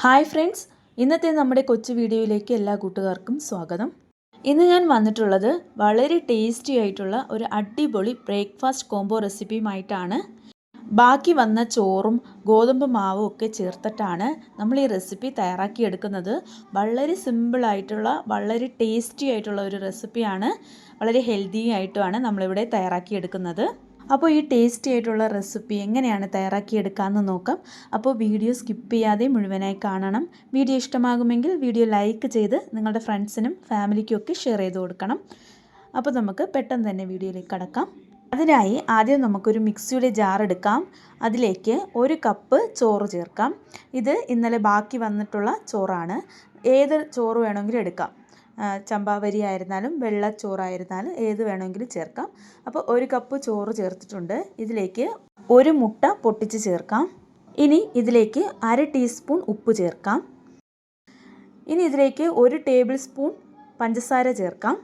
Hi friends, ഇന്നത്തെ നമ്മുടെ കൊച്ചു വീഡിയോയിലേക്ക് എല്ലാ കൂട്ടുകാർക്കും സ്വാഗതം. ഇന്ന് ഞാൻ വന്നിട്ടുള്ളത് വളരെ ടേസ്റ്റി ആയിട്ടുള്ള ഒരു അടിപൊളി ബ്രേക്ക്ഫാസ്റ്റ് കോംബോ റെസിപ്പിയുമായിട്ടാണ്. ബാക്കി വന്ന ചോറും ഗോതമ്പ് മാവും ഒക്കെ ചേർത്തിട്ടാണ് നമ്മൾ ഈ റെസിപ്പി തയ്യാറാക്കിയെടുക്കുന്നത്. വളരെ സിമ്പിളായിട്ടുള്ള വളരെ ടേസ്റ്റി ആയിട്ടുള്ള ഒരു റെസിപ്പിയാണ്. വളരെ ഹെൽത്തി ആയിട്ടുമാണ് നമ്മളിവിടെ തയ്യാറാക്കിയെടുക്കുന്നത്. അപ്പോൾ ഈ ടേസ്റ്റി ആയിട്ടുള്ള റെസിപ്പി എങ്ങനെയാണ് തയ്യാറാക്കിയെടുക്കാമെന്ന് നോക്കാം. അപ്പോൾ വീഡിയോ സ്കിപ്പ് ചെയ്യാതെ മുഴുവനായി കാണണം. വീഡിയോ ഇഷ്ടമാകുമെങ്കിൽ വീഡിയോ ലൈക്ക് ചെയ്ത് നിങ്ങളുടെ ഫ്രണ്ട്സിനും ഫാമിലിക്കും ഒക്കെ ഷെയർ ചെയ്ത് കൊടുക്കണം. അപ്പോൾ നമുക്ക് പെട്ടെന്ന് തന്നെ വീഡിയോയിലേക്ക് കടക്കാം. അതിനായി ആദ്യം നമുക്കൊരു മിക്സിയുടെ ജാർ എടുക്കാം. അതിലേക്ക് 1 കപ്പ് ചോറ് ചേർക്കാം. ഇത് ഇന്നലെ ബാക്കി വന്നിട്ടുള്ള ചോറാണ്. ഏത് ചോറ് വേണമെങ്കിലും എടുക്കാം. ചമ്പാവരി ആയിരുന്നാലും വെള്ള ചോറായിരുന്നാലും ഏത് വേണമെങ്കിലും ചേർക്കാം. അപ്പോൾ 1 കപ്പ് ചോറ് ചേർത്തിട്ടുണ്ട്. ഇതിലേക്ക് 1 മുട്ട പൊട്ടിച്ച് ചേർക്കാം. ഇനി ഇതിലേക്ക് 1/2 ടീസ്പൂൺ ഉപ്പ് ചേർക്കാം. ഇനി ഇതിലേക്ക് 1 ടേബിൾ സ്പൂൺ പഞ്ചസാര ചേർക്കാം.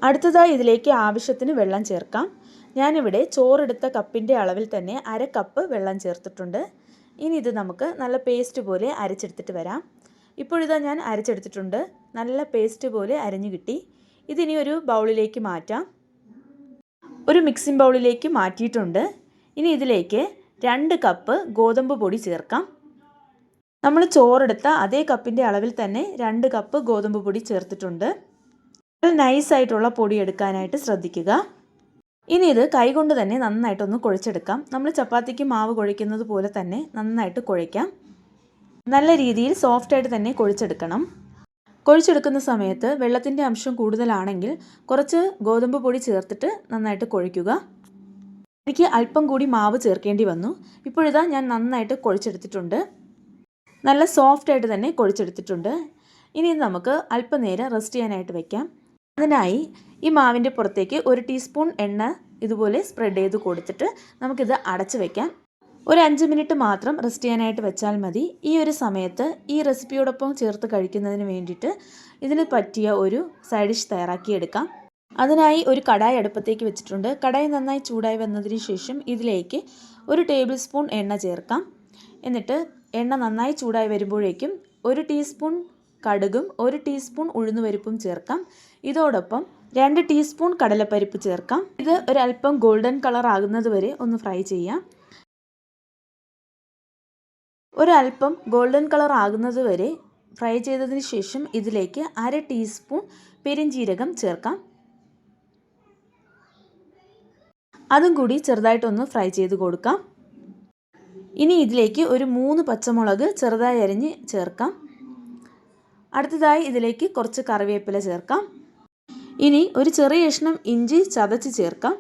അടുത്തതായി ഇതിലേക്ക് ആവശ്യത്തിന് വെള്ളം ചേർക്കാം. ഞാനിവിടെ ചോറെടുത്ത കപ്പിൻ്റെ അളവിൽ തന്നെ 1/2 കപ്പ് വെള്ളം ചേർത്തിട്ടുണ്ട്. ഇനി ഇത് നമുക്ക് നല്ല പേസ്റ്റ് പോലെ അരച്ചെടുത്തിട്ട് വരാം. ഇപ്പോഴിതാ ഞാൻ അരച്ചെടുത്തിട്ടുണ്ട്. നല്ല പേസ്റ്റ് പോലെ അരഞ്ഞു കിട്ടി. ഇതിനി ഒരു ബൗളിലേക്ക് മാറ്റാം. ഒരു മിക്സിംഗ് ബൗളിലേക്ക് മാറ്റിയിട്ടുണ്ട്. ഇനി ഇതിലേക്ക് 2 കപ്പ് ഗോതമ്പ് പൊടി ചേർക്കാം. നമ്മൾ ചോറെടുത്ത അതേ കപ്പിൻ്റെ അളവിൽ തന്നെ 2 കപ്പ് ഗോതമ്പ് പൊടി ചേർത്തിട്ടുണ്ട്. നൈസായിട്ടുള്ള പൊടി എടുക്കാനായിട്ട് ശ്രദ്ധിക്കുക. ഇനി ഇത് കൈകൊണ്ട് തന്നെ നന്നായിട്ടൊന്ന് കുഴച്ചെടുക്കാം. നമ്മൾ ചപ്പാത്തിക്ക് മാവ് കുഴയ്ക്കുന്നത് പോലെ തന്നെ നന്നായിട്ട് കുഴയ്ക്കാം. നല്ല രീതിയിൽ സോഫ്റ്റായിട്ട് തന്നെ കുഴച്ചെടുക്കണം. കുഴച്ചെടുക്കുന്ന സമയത്ത് വെള്ളത്തിൻ്റെ അംശം കൂടുതലാണെങ്കിൽ കുറച്ച് ഗോതമ്പ് പൊടി ചേർത്തിട്ട് നന്നായിട്ട് കുഴയ്ക്കുക. എനിക്ക് അല്പം കൂടി മാവ് ചേർക്കേണ്ടി വന്നു. ഇപ്പോഴിതാ ഞാൻ നന്നായിട്ട് കുഴച്ചെടുത്തിട്ടുണ്ട്. നല്ല സോഫ്റ്റായിട്ട് തന്നെ കുഴച്ചെടുത്തിട്ടുണ്ട്. ഇനി നമുക്ക് അല്പനേരം റെസ്റ്റ് ചെയ്യാനായിട്ട് വയ്ക്കാം. അതിനായി ഈ മാവിൻ്റെ പുറത്തേക്ക് 1 ടീസ്പൂൺ എണ്ണ ഇതുപോലെ സ്പ്രെഡ് ചെയ്ത് കൊടുത്തിട്ട് നമുക്കിത് അടച്ച് വയ്ക്കാം. ഒരു 5 മിനിറ്റ് മാത്രം റെസ്റ്റ് ചെയ്യാനായിട്ട് വെച്ചാൽ മതി. ഈ ഒരു സമയത്ത് ഈ റെസിപ്പിയോടൊപ്പം ചേർത്ത് കഴിക്കുന്നതിന് വേണ്ടിയിട്ട് ഇതിന് പറ്റിയ ഒരു സൈഡ് ഡിഷ് തയ്യാറാക്കിയെടുക്കാം. അതിനായി ഒരു കടായി അടുപ്പത്തേക്ക് വെച്ചിട്ടുണ്ട്. കടായി നന്നായി ചൂടായി വന്നതിന് ശേഷം ഇതിലേക്ക് 1 ടേബിൾ സ്പൂൺ എണ്ണ ചേർക്കാം. എന്നിട്ട് എണ്ണ നന്നായി ചൂടായി വരുമ്പോഴേക്കും 1 ടീസ്പൂൺ കടുകും 1 ടീസ്പൂൺ ഉഴുന്നുപരിപ്പും ചേർക്കാം. ഇതോടൊപ്പം 2 ടീസ്പൂൺ കടലപ്പരിപ്പ് ചേർക്കാം. ഇത് ഒരല്പം ഗോൾഡൻ കളർ ആകുന്നത് വരെ ഒന്ന് ഫ്രൈ ചെയ്യാം. ഒരല്പം ഗോൾഡൻ കളർ ആകുന്നത് വരെ ഫ്രൈ ചെയ്തതിന് ശേഷം ഇതിലേക്ക് 1/2 ടീസ്പൂൺ പെരിഞ്ജീരകം ചേർക്കാം. അതും കൂടി ചെറുതായിട്ടൊന്ന് ഫ്രൈ ചെയ്ത് കൊടുക്കാം. ഇനി ഇതിലേക്ക് ഒരു 3 പച്ചമുളക് ചെറുതായി അരിഞ്ഞ് ചേർക്കാം. അടുത്തതായി ഇതിലേക്ക് കുറച്ച് കറിവേപ്പില ചേർക്കാം. ഇനി ഒരു ചെറിയ കഷ്ണം ഇഞ്ചി ചതച്ച് ചേർക്കാം.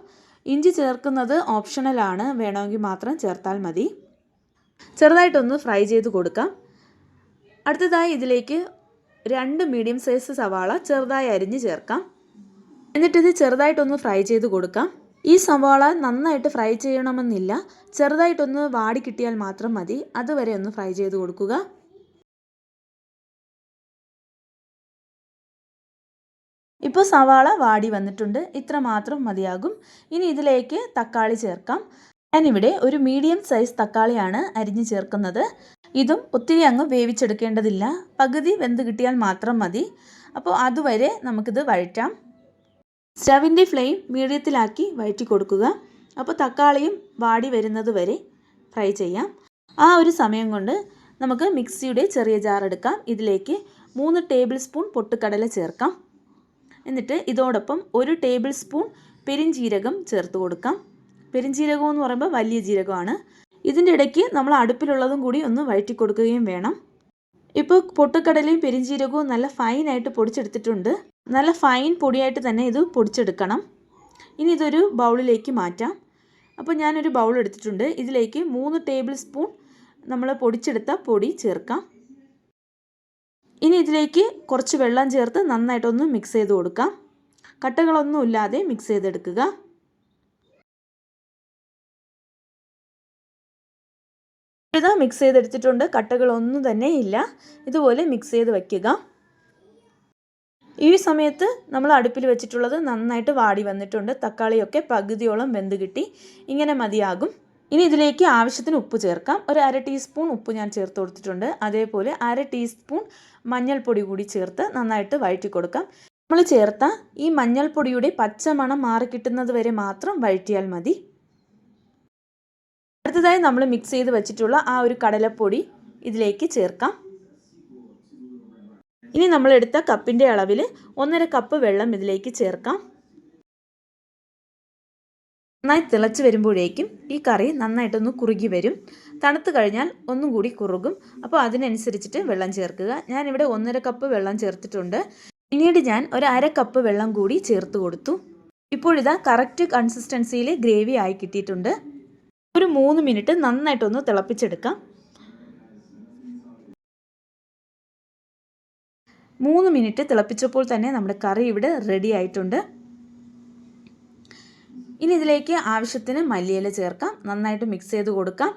ഇഞ്ചി ചേർക്കുന്നത് ഓപ്ഷണലാണ്, വേണമെങ്കിൽ മാത്രം ചേർത്താൽ മതി. ചെറുതായിട്ടൊന്ന് ഫ്രൈ ചെയ്ത് കൊടുക്കാം. അടുത്തതായി ഇതിലേക്ക് 2 മീഡിയം സൈസ് സവാള ചെറുതായി അരിഞ്ഞ് ചേർക്കാം. എന്നിട്ടിത് ചെറുതായിട്ടൊന്ന് ഫ്രൈ ചെയ്ത് കൊടുക്കാം. ഈ സവാള നന്നായിട്ട് ഫ്രൈ ചെയ്യണമെന്നില്ല, ചെറുതായിട്ടൊന്ന് വാടി കിട്ടിയാൽ മാത്രം മതി. അതുവരെ ഒന്ന് ഫ്രൈ ചെയ്ത് കൊടുക്കുക. ഇപ്പോൾ സവാള വാടി വന്നിട്ടുണ്ട്. ഇത്ര മാത്രം മതിയാകും. ഇനി ഇതിലേക്ക് തക്കാളി ചേർക്കാം. ഞാനിവിടെ ഒരു മീഡിയം സൈസ് തക്കാളിയാണ് അരിഞ്ഞ് ചേർക്കുന്നത്. ഇതും ഒത്തിരി അങ്ങ് വേവിച്ചെടുക്കേണ്ടതില്ല, പകുതി വെന്ത് കിട്ടിയാൽ മാത്രം മതി. അപ്പോൾ അതുവരെ നമുക്കിത് വഴറ്റാം. സ്റ്റവിൻ്റെ ഫ്ലെയിം മീഡിയത്തിലാക്കി വഴറ്റി കൊടുക്കുക. അപ്പോൾ തക്കാളിയും വാടി വരുന്നത് വരെ ഫ്രൈ ചെയ്യാം. ആ ഒരു സമയം കൊണ്ട് നമുക്ക് മിക്സിയുടെ ചെറിയ ജാർ എടുക്കാം. ഇതിലേക്ക് 3 ടേബിൾ സ്പൂൺ പൊട്ടുകടല ചേർക്കാം. എന്നിട്ട് ഇതോടൊപ്പം 1 ടേബിൾ സ്പൂൺ പെരിഞ്ജീരകം ചേർത്ത് കൊടുക്കാം. പെരിഞ്ജീരകം എന്ന് പറയുമ്പോൾ വലിയ ജീരകമാണ്. ഇതിൻ്റെ ഇടയ്ക്ക് നമ്മൾ അടുപ്പിലുള്ളതും കൂടി ഒന്ന് വഴറ്റി കൊടുക്കുകയും വേണം. ഇപ്പോൾ പൊട്ടുകടലയും പെരിഞ്ജീരകവും നല്ല ഫൈനായിട്ട് പൊടിച്ചെടുത്തിട്ടുണ്ട്. നല്ല ഫൈൻ പൊടിയായിട്ട് തന്നെ ഇത് പൊടിച്ചെടുക്കണം. ഇനി ഇതൊരു ബൗളിലേക്ക് മാറ്റാം. അപ്പോൾ ഞാനൊരു ബൗൾ എടുത്തിട്ടുണ്ട്. ഇതിലേക്ക് 3 ടേബിൾ സ്പൂൺ നമ്മൾ പൊടിച്ചെടുത്ത പൊടി ചേർക്കാം. ഇനി ഇതിലേക്ക് കുറച്ച് വെള്ളം ചേർത്ത് നന്നായിട്ടൊന്ന് മിക്സ് ചെയ്ത് കൊടുക്കാം. കട്ടകളൊന്നും ഇല്ലാതെ മിക്സ് ചെയ്തെടുക്കുക. ഇത് മിക്സ് ചെയ്തെടുത്തിട്ടുണ്ട്. കട്ടകളൊന്നും തന്നെ ഇല്ല. ഇതുപോലെ മിക്സ് ചെയ്ത് വയ്ക്കുക. ഈ സമയത്ത് നമ്മൾ അടുപ്പിൽ വെച്ചിട്ടുള്ളത് നന്നായിട്ട് വാടി വന്നിട്ടുണ്ട്. തക്കാളിയൊക്കെ പകുതിയോളം വെന്ത് കിട്ടി. ഇങ്ങനെ മതിയാകും. ഇനി ഇതിലേക്ക് ആവശ്യത്തിന് ഉപ്പ് ചേർക്കാം. ഒരു 1/2 ടീസ്പൂൺ ഉപ്പ് ഞാൻ ചേർത്ത് കൊടുത്തിട്ടുണ്ട്. അതേപോലെ 1/2 ടീസ്പൂൺ മഞ്ഞൾപ്പൊടി കൂടി ചേർത്ത് നന്നായിട്ട് വഴറ്റി കൊടുക്കാം. നമ്മൾ ചേർത്ത ഈ മഞ്ഞൾപ്പൊടിയുടെ പച്ചമണം മാറിക്കിട്ടുന്നത് വരെ മാത്രം വഴറ്റിയാൽ മതി. അടുത്തതായി നമ്മൾ മിക്സ് ചെയ്ത് വെച്ചിട്ടുള്ള ആ ഒരു കടലപ്പൊടി ഇതിലേക്ക് ചേർക്കാം. ഇനി നമ്മൾ എടുത്ത കപ്പിൻ്റെ അളവിൽ 1/2 കപ്പ് വെള്ളം ഇതിലേക്ക് ചേർക്കാം. നന്നായി തിളച്ച് വരുമ്പോഴേക്കും ഈ കറി നന്നായിട്ടൊന്ന് കുറുകി വരും. തണുത്ത് കഴിഞ്ഞാൽ ഒന്നും കൂടി കുറുകും. അപ്പോൾ അതിനനുസരിച്ചിട്ട് വെള്ളം ചേർക്കുക. ഞാനിവിടെ 1/2 കപ്പ് വെള്ളം ചേർത്തിട്ടുണ്ട്. പിന്നീട് ഞാൻ ഒരു 1/2 കപ്പ് വെള്ളം കൂടി ചേർത്ത് കൊടുത്തു. ഇപ്പോഴിതാ കറക്റ്റ് കൺസിസ്റ്റൻസിയിൽ ഗ്രേവി ആയി കിട്ടിയിട്ടുണ്ട്. ഒരു 3 മിനിറ്റ് നന്നായിട്ടൊന്ന് തിളപ്പിച്ചെടുക്കാം. 3 മിനിറ്റ് തിളപ്പിച്ചപ്പോൾ തന്നെ നമ്മുടെ കറി ഇവിടെ റെഡി ആയിട്ടുണ്ട്. ഇനി ഇതിലേക്ക് ആവശ്യത്തിന് മല്ലിയില ചേർക്കാം. നന്നായിട്ട് മിക്സ് ചെയ്ത് കൊടുക്കാം.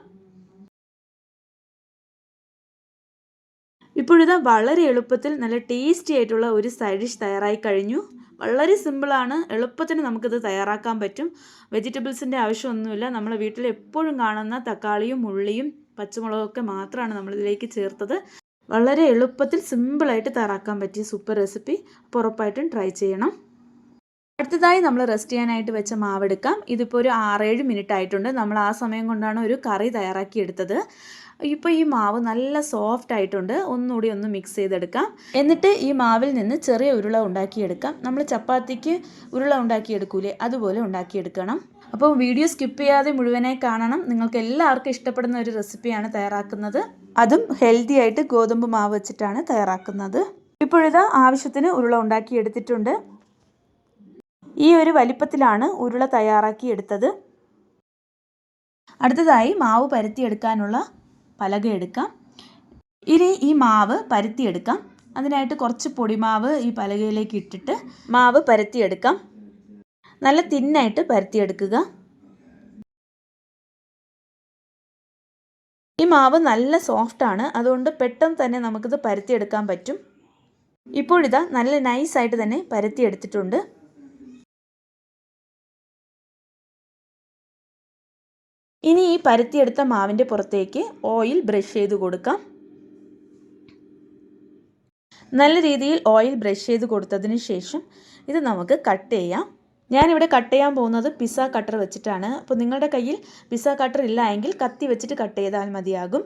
ഇപ്പോഴിതാ വളരെ എളുപ്പത്തിൽ നല്ല ടേസ്റ്റി ആയിട്ടുള്ള ഒരു സൈഡ് ഡിഷ് തയ്യാറായി കഴിഞ്ഞു. വളരെ സിമ്പിളാണ്. എളുപ്പത്തിന് നമുക്കിത് തയ്യാറാക്കാൻ പറ്റും. വെജിറ്റബിൾസിൻ്റെ ആവശ്യമൊന്നുമില്ല. നമ്മളെ വീട്ടിൽ എപ്പോഴും കാണുന്ന തക്കാളിയും ഉള്ളിയും പച്ചമുളകൊക്കെ മാത്രമാണ് നമ്മളിതിലേക്ക് ചേർത്തത്. വളരെ എളുപ്പത്തിൽ സിമ്പിളായിട്ട് തയ്യാറാക്കാൻ പറ്റിയ സൂപ്പർ റെസിപ്പി. അപ്പോൾ ഉറപ്പായിട്ടും ട്രൈ ചെയ്യണം. അടുത്തതായി നമ്മൾ റെസ്റ്റ് ചെയ്യാനായിട്ട് വെച്ച മാവെടുക്കാം. ഇതിപ്പോൾ ഒരു 6-7 മിനിറ്റ് ആയിട്ടുണ്ട്. നമ്മൾ ആ സമയം കൊണ്ടാണ് ഒരു കറി തയ്യാറാക്കി എടുത്തത്. ഇപ്പോൾ ഈ മാവ് നല്ല സോഫ്റ്റ് ആയിട്ടുണ്ട്. ഒന്നുകൂടി ഒന്ന് മിക്സ് ചെയ്തെടുക്കാം. എന്നിട്ട് ഈ മാവിൽ നിന്ന് ചെറിയ ഉരുള ഉണ്ടാക്കിയെടുക്കാം. നമ്മൾ ചപ്പാത്തിക്ക് ഉരുള ഉണ്ടാക്കിയെടുക്കൂലേ, അതുപോലെ ഉണ്ടാക്കിയെടുക്കണം. അപ്പോൾ വീഡിയോ സ്കിപ്പ് ചെയ്യാതെ മുഴുവനായി കാണണം. നിങ്ങൾക്ക് എല്ലാവർക്കും ഇഷ്ടപ്പെടുന്ന ഒരു റെസിപ്പിയാണ് തയ്യാറാക്കുന്നത്. അതും ഹെൽത്തി ആയിട്ട് ഗോതമ്പ് മാവ് വെച്ചിട്ടാണ് തയ്യാറാക്കുന്നത്. ഇപ്പോഴിതാ ആവശ്യത്തിന് ഉരുള ഉണ്ടാക്കിയെടുത്തിട്ടുണ്ട്. ഈ ഒരു വലിപ്പത്തിലാണ് ഉരുള തയ്യാറാക്കി എടുത്തത്. അടുത്തതായി മാവ് പരത്തിയെടുക്കാനുള്ള പലക എടുക്കാം. ഇനി ഈ മാവ് പരത്തിയെടുക്കാം. അതിനായിട്ട് കുറച്ച് പൊടിമാവ് ഈ പലകയിലേക്ക് ഇട്ടിട്ട് മാവ് പരത്തിയെടുക്കാം. നല്ല തിന്നായിട്ട് പരത്തിയെടുക്കുക. ഈ മാവ് നല്ല സോഫ്റ്റാണ്. അതുകൊണ്ട് പെട്ടെന്ന് തന്നെ നമുക്കിത് പരത്തിയെടുക്കാൻ പറ്റും. ഇപ്പോഴിതാ നല്ല നൈസായിട്ട് തന്നെ പരത്തിയെടുത്തിട്ടുണ്ട്. ഇനി ഈ പരത്തിയെടുത്ത മാവിൻ്റെ പുറത്തേക്ക് ഓയിൽ ബ്രഷ് ചെയ്ത് കൊടുക്കാം. നല്ല രീതിയിൽ ഓയിൽ ബ്രഷ് ചെയ്ത് കൊടുത്തതിന് ശേഷം ഇത് നമുക്ക് കട്ട് ചെയ്യാം. ഞാനിവിടെ കട്ട് ചെയ്യാൻ പോകുന്നത് പിസ്സ കട്ടർ വെച്ചിട്ടാണ്. അപ്പോൾ നിങ്ങളുടെ കയ്യിൽ പിസ്സ കട്ടർ ഇല്ല എങ്കിൽ കത്തി വെച്ചിട്ട് കട്ട് ചെയ്താൽ മതിയാകും.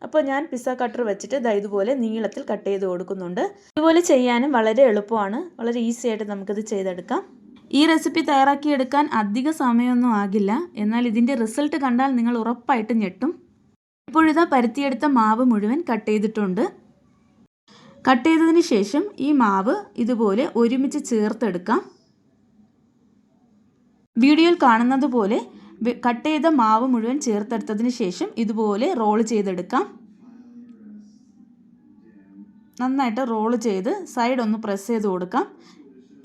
അപ്പോൾ ഞാൻ പിസ്സ കട്ടർ വെച്ചിട്ട് ഇതുപോലെ നീളത്തിൽ കട്ട് ചെയ്ത് കൊടുക്കുന്നുണ്ട്. ഇതുപോലെ ചെയ്യാനും വളരെ എളുപ്പമാണ്. വളരെ ഈസി ആയിട്ട് നമുക്കിത് ചെയ്തെടുക്കാം. ഈ റെസിപ്പി തയ്യാറാക്കിയെടുക്കാൻ അധിക സമയമൊന്നും ആകില്ല. എന്നാൽ ഇതിൻ്റെ റിസൾട്ട് കണ്ടാൽ നിങ്ങൾ ഉറപ്പായിട്ടും ഞെട്ടും. ഇപ്പോഴിതാ പരത്തിയെടുത്ത മാവ് മുഴുവൻ കട്ട് ചെയ്തിട്ടുണ്ട്. കട്ട് ചെയ്തതിന് ശേഷം ഈ മാവ് ഇതുപോലെ ഒരുമിച്ച് ചേർത്തെടുക്കാം. വീഡിയോയിൽ കാണുന്നത് പോലെ കട്ട് ചെയ്ത മാവ് മുഴുവൻ ചേർത്തെടുത്തതിന് ശേഷം ഇതുപോലെ റോൾ ചെയ്തെടുക്കാം. നന്നായിട്ട് റോൾ ചെയ്ത് സൈഡ് ഒന്ന് പ്രസ് ചെയ്ത് കൊടുക്കാം.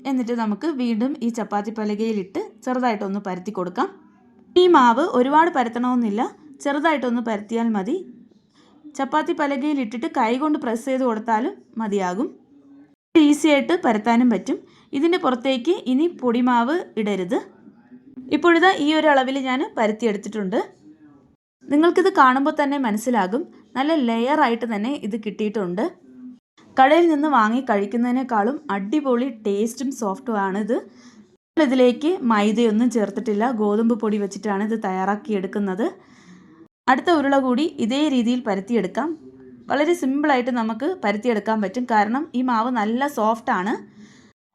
എന്നിട്ട് നമുക്ക് വീണ്ടും ഈ ചപ്പാത്തി പലകയിലിട്ട് ചെറുതായിട്ടൊന്ന് പരത്തി കൊടുക്കാം. ഈ മാവ് ഒരുപാട് പരത്തണമെന്നില്ല, ചെറുതായിട്ടൊന്ന് പരത്തിയാൽ മതി. ചപ്പാത്തി പലകയിലിട്ടിട്ട് കൈകൊണ്ട് പ്രസ് ചെയ്ത് കൊടുത്താലും മതിയാകും. ഈസി ആയിട്ട് പരത്താനും പറ്റും. ഇതിൻ്റെ പുറത്തേക്ക് ഇനി പൊടിമാവ് ഇടരുത്. ഇപ്പോഴിതാ ഈ ഒരു അളവിൽ ഞാൻ പരത്തിയെടുത്തിട്ടുണ്ട്. നിങ്ങൾക്കിത് കാണുമ്പോൾ തന്നെ മനസ്സിലാകും നല്ല ലെയറായിട്ട് തന്നെ ഇത് കിട്ടിയിട്ടുണ്ട്. കടയിൽ നിന്ന് വാങ്ങി കഴിക്കുന്നതിനേക്കാളും അടിപൊളി ടേസ്റ്റും സോഫ്റ്റുമാണ് ഇത്. ഇതിലേക്ക് മൈദയൊന്നും ചേർത്തിട്ടില്ല, ഗോതമ്പ് പൊടി വെച്ചിട്ടാണ് ഇത് തയ്യാറാക്കിയെടുക്കുന്നത്. അടുത്ത ഉരുള കൂടി ഇതേ രീതിയിൽ പരത്തിയെടുക്കാം. വളരെ സിമ്പിളായിട്ട് നമുക്ക് പരത്തിയെടുക്കാൻ പറ്റും. കാരണം ഈ മാവ് നല്ല സോഫ്റ്റാണ്.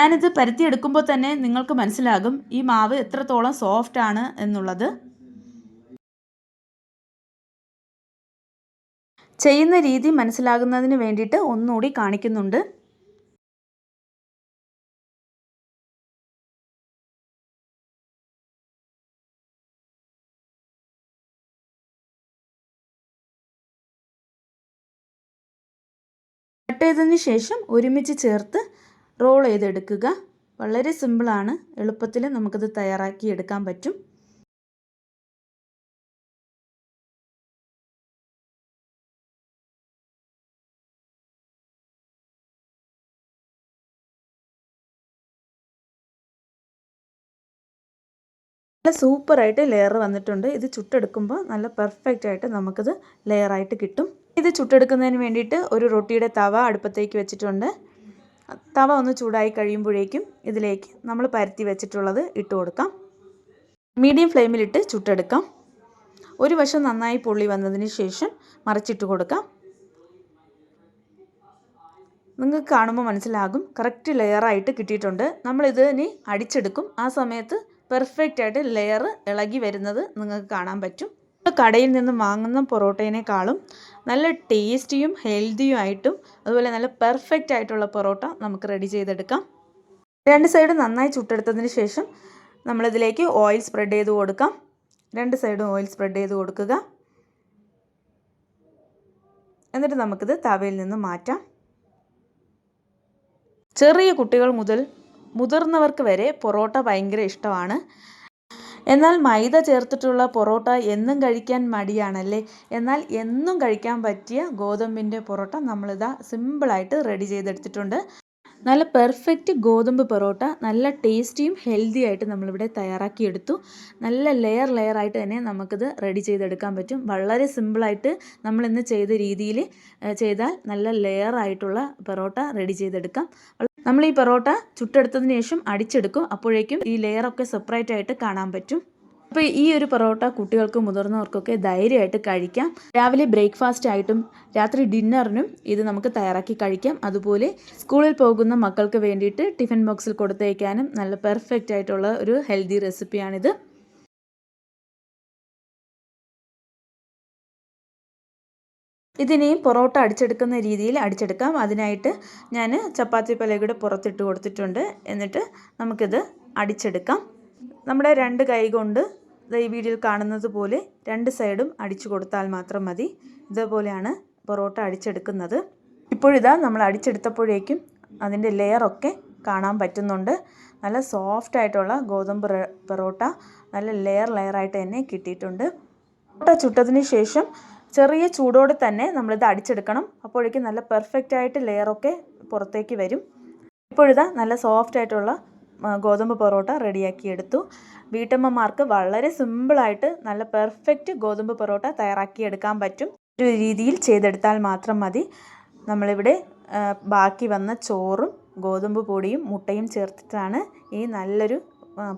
ഞാനിത് പരത്തിയെടുക്കുമ്പോൾ തന്നെ നിങ്ങൾക്ക് മനസ്സിലാകും ഈ മാവ് എത്രത്തോളം സോഫ്റ്റാണ് എന്നുള്ളത്. ചെയ്യുന്ന രീതി മനസ്സിലാകുന്നതിന് വേണ്ടിയിട്ട് ഒന്നുകൂടി കാണിക്കുന്നുണ്ട്. കട്ട് ചെയ്തതിന് ശേഷം ഒരുമിച്ച് ചേർത്ത് റോൾ ചെയ്തെടുക്കുക. വളരെ സിമ്പിളാണ്. എളുപ്പത്തിൽ നമുക്കിത് തയ്യാറാക്കി എടുക്കാൻ പറ്റും. നല്ല സൂപ്പറായിട്ട് ലെയർ വന്നിട്ടുണ്ട്. ഇത് ചുട്ടെടുക്കുമ്പോൾ നല്ല പെർഫെക്റ്റ് ആയിട്ട് നമുക്കിത് ലെയറായിട്ട് കിട്ടും. ഇത് ചുട്ടെടുക്കുന്നതിന് വേണ്ടിയിട്ട് ഒരു റൊട്ടിയുടെ തവ അടുപ്പത്തേക്ക് വെച്ചിട്ടുണ്ട്. തവ ഒന്ന് ചൂടായി കഴിയുമ്പോഴേക്കും ഇതിലേക്ക് നമ്മൾ പരത്തി വെച്ചിട്ടുള്ളത് ഇട്ട് കൊടുക്കാം. മീഡിയം ഫ്ലെയിമിലിട്ട് ചുട്ടെടുക്കാം. ഒരു വശം നന്നായി പൊള്ളി വന്നതിന് ശേഷം മറിച്ചിട്ട് കൊടുക്കാം. നിങ്ങൾക്ക് കാണുമ്പോൾ മനസ്സിലാകും കറക്റ്റ് ലെയറായിട്ട് കിട്ടിയിട്ടുണ്ട്. നമ്മളിത് ഇനി അടിച്ചെടുക്കും. ആ സമയത്ത് പെർഫെക്റ്റ് ആയിട്ട് ലെയർ ഇളകി വരുന്നത് നിങ്ങൾക്ക് കാണാൻ പറ്റും. കടയിൽ നിന്ന് വാങ്ങുന്ന പൊറോട്ടേനേക്കാളും നല്ല ടേസ്റ്റിയും ഹെൽത്തിയും ആയിട്ടും അതുപോലെ നല്ല പെർഫെക്റ്റ് ആയിട്ടുള്ള പൊറോട്ട നമുക്ക് റെഡി ചെയ്തെടുക്കാം. രണ്ട് സൈഡ് നന്നായി ചുട്ടെടുത്തതിന് ശേഷം നമ്മളിതിലേക്ക് ഓയിൽ സ്പ്രെഡ് ചെയ്ത് കൊടുക്കാം. രണ്ട് സൈഡും ഓയിൽ സ്പ്രെഡ് ചെയ്ത് കൊടുക്കുക. എന്നിട്ട് നമുക്കിത് തവയിൽ നിന്ന് മാറ്റാം. ചെറിയ കുട്ടികൾ മുതൽ മുതിർന്നവർക്ക് വരെ പൊറോട്ട ഭയങ്കര ഇഷ്ടമാണ്. എന്നാൽ മൈദ ചേർത്തിട്ടുള്ള പൊറോട്ട എന്നും കഴിക്കാൻ മടിയാണല്ലേ. എന്നാൽ എന്നും കഴിക്കാൻ പറ്റിയ ഗോതമ്പിൻ്റെ പൊറോട്ട നമ്മളിതാ സിമ്പിളായിട്ട് റെഡി ചെയ്തെടുത്തിട്ടുണ്ട്. നല്ല പെർഫെക്റ്റ് ഗോതമ്പ് പൊറോട്ട നല്ല ടേസ്റ്റിയും ഹെൽത്തി ആയിട്ട് നമ്മളിവിടെ തയ്യാറാക്കിയെടുത്തു. നല്ല ലെയറായിട്ട് തന്നെ നമുക്കിത് റെഡി ചെയ്തെടുക്കാൻ പറ്റും. വളരെ സിമ്പിളായിട്ട് നമ്മളിന്ന് ചെയ്ത രീതിയിൽ ചെയ്താൽ നല്ല ലെയറായിട്ടുള്ള പൊറോട്ട റെഡി ചെയ്തെടുക്കാം. നമ്മൾ ഈ പൊറോട്ട ചുട്ടെടുത്തതിന് ശേഷം അടിച്ചെടുക്കും. അപ്പോഴേക്കും ഈ ലെയറൊക്കെ സെപ്പറേറ്റ് ആയിട്ട് കാണാൻ പറ്റും. അപ്പോൾ ഈ ഒരു പൊറോട്ട കുട്ടികൾക്കും മുതിർന്നവർക്കൊക്കെ ധൈര്യമായിട്ട് കഴിക്കാം. രാവിലെ ബ്രേക്ക്ഫാസ്റ്റ് ആയിട്ടും രാത്രി ഡിന്നറിനും ഇത് നമുക്ക് തയ്യാറാക്കി കഴിക്കാം. അതുപോലെ സ്കൂളിൽ പോകുന്ന മക്കൾക്ക് വേണ്ടിയിട്ട് ടിഫിൻ ബോക്സിൽ കൊടുത്തയക്കാനും നല്ല പെർഫെക്റ്റ് ആയിട്ടുള്ള ഒരു ഹെൽത്തി റെസിപ്പിയാണിത്. ഇതിനെയും പൊറോട്ട അടിച്ചെടുക്കുന്ന രീതിയിൽ അടിച്ചെടുക്കാം. അതിനായിട്ട് ഞാൻ ചപ്പാത്തി പലകയുടെ പുറത്തിട്ട് കൊടുത്തിട്ടുണ്ട്. എന്നിട്ട് നമുക്കിത് അടിച്ചെടുക്കാം. നമ്മുടെ രണ്ട് കൈ കൊണ്ട് ഈ വീഡിയോയിൽ കാണുന്നത് പോലെ രണ്ട് സൈഡും അടിച്ചു കൊടുത്താൽ മാത്രം മതി. ഇതേപോലെയാണ് പൊറോട്ട അടിച്ചെടുക്കുന്നത്. ഇപ്പോഴിതാ നമ്മൾ അടിച്ചെടുത്തപ്പോഴേക്കും അതിൻ്റെ ലെയറൊക്കെ കാണാൻ പറ്റുന്നുണ്ട്. നല്ല സോഫ്റ്റായിട്ടുള്ള ഗോതമ്പ് പൊറോട്ട നല്ല ലെയറായിട്ട് തന്നെ കിട്ടിയിട്ടുണ്ട്. പൊറോട്ട ചുട്ടതിന് ശേഷം ചെറിയ ചൂടോടെ തന്നെ നമ്മളിത് അടിച്ചെടുക്കണം. അപ്പോഴേക്കും നല്ല പെർഫെക്റ്റ് ആയിട്ട് ലെയറൊക്കെ പുറത്തേക്ക് വരും. ഇപ്പോഴിതാ നല്ല സോഫ്റ്റായിട്ടുള്ള ഗോതമ്പ് പൊറോട്ട റെഡിയാക്കി എടുത്തു. വീട്ടമ്മമാർക്ക് വളരെ സിമ്പിളായിട്ട് നല്ല പെർഫെക്റ്റ് ഗോതമ്പ് പൊറോട്ട തയ്യാറാക്കി എടുക്കാൻ പറ്റും. ഒരു രീതിയിൽ ചെയ്തെടുത്താൽ മാത്രം മതി. നമ്മളിവിടെ ബാക്കി വന്ന ചോറും ഗോതമ്പ് പൊടിയും മുട്ടയും ചേർത്തിട്ടാണ് ഈ നല്ലൊരു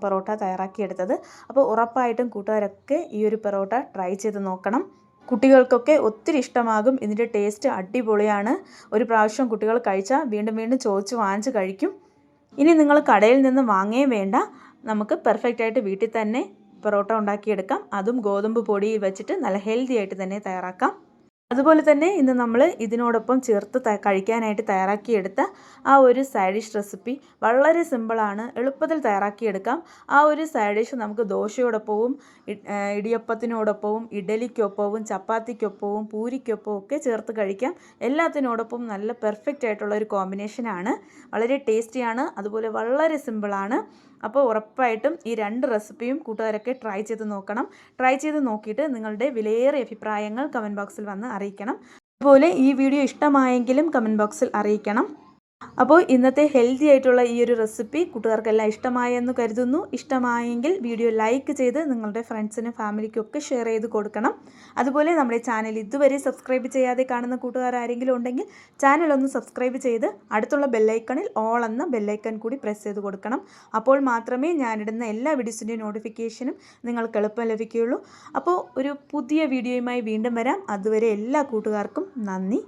പൊറോട്ട തയ്യാറാക്കിയെടുത്തത്. അപ്പോൾ ഉറപ്പായിട്ടും കൂട്ടുകാരൊക്കെ ഈ ഒരു പൊറോട്ട ട്രൈ ചെയ്ത് നോക്കണം. കുട്ടികൾക്കൊക്കെ ഒത്തിരി ഇഷ്ടമാകും. ഇതിൻ്റെ ടേസ്റ്റ് അടിപൊളിയാണ്. ഒരു പ്രാവശ്യം കുട്ടികൾ കഴിച്ചാൽ വീണ്ടും വീണ്ടും ചോദിച്ച് വാങ്ങിച്ച് കഴിക്കും. ഇനി നിങ്ങൾ കടയിൽ നിന്ന് വാങ്ങുകയും വേണ്ട. നമുക്ക് പെർഫെക്റ്റ് ആയിട്ട് വീട്ടിൽ തന്നെ പൊറോട്ട ഉണ്ടാക്കിയെടുക്കാം. അതും ഗോതമ്പ് പൊടിയിൽ വെച്ചിട്ട് നല്ല ഹെൽത്തി ആയിട്ട് തന്നെ തയ്യാറാക്കാം. അതുപോലെ തന്നെ ഇന്ന് നമ്മൾ ഇതിനോടൊപ്പം ചേർത്ത് കഴിക്കാനായിട്ട് തയ്യാറാക്കിയെടുത്ത ആ ഒരു സൈഡ് ഡിഷ് റെസിപ്പി വളരെ സിമ്പിളാണ്. എളുപ്പത്തിൽ തയ്യാറാക്കിയെടുക്കാം. ആ ഒരു സൈഡ് ഡിഷ് നമുക്ക് ദോശയോടൊപ്പവും ഇടിയപ്പത്തിനോടൊപ്പവും ഇഡലിക്കൊപ്പവും ചപ്പാത്തിക്കൊപ്പവും പൂരിക്കൊപ്പവും ഒക്കെ ചേർത്ത് കഴിക്കാം. എല്ലാത്തിനോടൊപ്പം നല്ല പെർഫെക്റ്റ് ആയിട്ടുള്ള ഒരു കോമ്പിനേഷനാണ്. വളരെ ടേസ്റ്റിയാണ്. അതുപോലെ വളരെ സിമ്പിളാണ്. അപ്പോൾ ഉറപ്പായിട്ടും ഈ രണ്ട് റെസിപ്പിയും കൂട്ടുകാരൊക്കെ ട്രൈ ചെയ്ത് നോക്കണം. ട്രൈ ചെയ്ത് നോക്കിയിട്ട് നിങ്ങളുടെ വിലയേറിയ അഭിപ്രായങ്ങൾ കമൻറ്റ് ബോക്സിൽ വന്ന് അറിയിക്കണം. അതുപോലെ ഈ വീഡിയോ ഇഷ്ടമായെങ്കിലും കമൻറ്റ് ബോക്സിൽ അറിയിക്കണം. അപ്പോൾ ഇന്നത്തെ ഹെൽത്തി ആയിട്ടുള്ള ഈ ഒരു റെസിപ്പി കൂട്ടുകാർക്കെല്ലാം ഇഷ്ടമായെന്ന് കരുതുന്നു. ഇഷ്ടമായെങ്കിൽ വീഡിയോ ലൈക്ക് ചെയ്ത് നിങ്ങളുടെ ഫ്രണ്ട്സിനും ഫാമിലിക്കൊക്കെ ഷെയർ ചെയ്ത് കൊടുക്കണം. അതുപോലെ നമ്മുടെ ചാനൽ ഇതുവരെ സബ്സ്ക്രൈബ് ചെയ്യാതെ കാണുന്ന കൂട്ടുകാർ ആരെങ്കിലും ഉണ്ടെങ്കിൽ ചാനൽ ഒന്ന് സബ്സ്ക്രൈബ് ചെയ്ത് അടുത്തുള്ള ബെല്ലൈക്കണിൽ ഓൾ എന്ന ബെല്ലൈക്കൺ കൂടി പ്രസ് ചെയ്ത് കൊടുക്കണം. അപ്പോൾ മാത്രമേ ഞാനിടുന്ന എല്ലാ വീഡിയോസിൻ്റെയും നോട്ടിഫിക്കേഷനും നിങ്ങൾക്ക് എളുപ്പം ലഭിക്കുകയുള്ളൂ. അപ്പോൾ ഒരു പുതിയ വീഡിയോയുമായി വീണ്ടും വരാം. അതുവരെ എല്ലാ കൂട്ടുകാർക്കും നന്ദി.